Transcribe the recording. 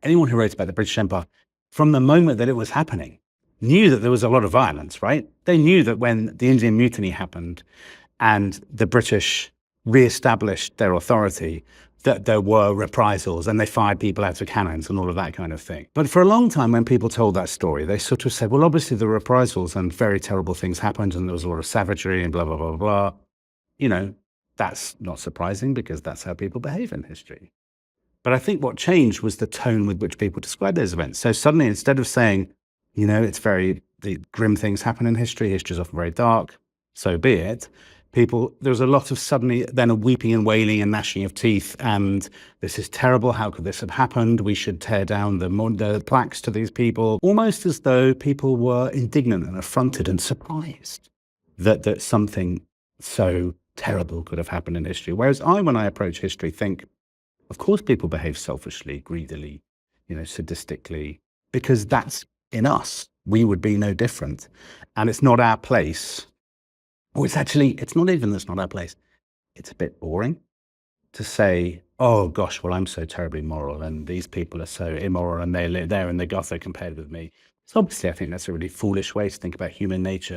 anyone who wrote about the British Empire, from the moment that it was happening, knew that there was a lot of violence, right? They knew that when the Indian Mutiny happened and the British re-established their authority, that there were reprisals and they fired people out of cannons and all of that kind of thing. But for a long time, when people told that story, they sort of said, well, obviously the reprisals and very terrible things happened and there was a lot of savagery and blah, blah, blah, blah. You know, that's not surprising because that's how people behave in history. But I think what changed was the tone with which people describe those events. So suddenly, instead of saying, you know, the grim things happen in history, history is often very dark, so be it, there was a lot of suddenly then a weeping and wailing and gnashing of teeth, and this is terrible, how could this have happened? We should tear down the plaques to these people, almost as though people were indignant and affronted and surprised that something so terrible could have happened in history. Whereas when I approach history, think, of course people behave selfishly, greedily, sadistically, because that's in us. We would be no different. And it's not our place. Or it's not even that's not our place. It's a bit boring to say, oh gosh, well, I'm so terribly moral and these people are so immoral and they're in the gutter compared with me. So obviously I think that's a really foolish way to think about human nature.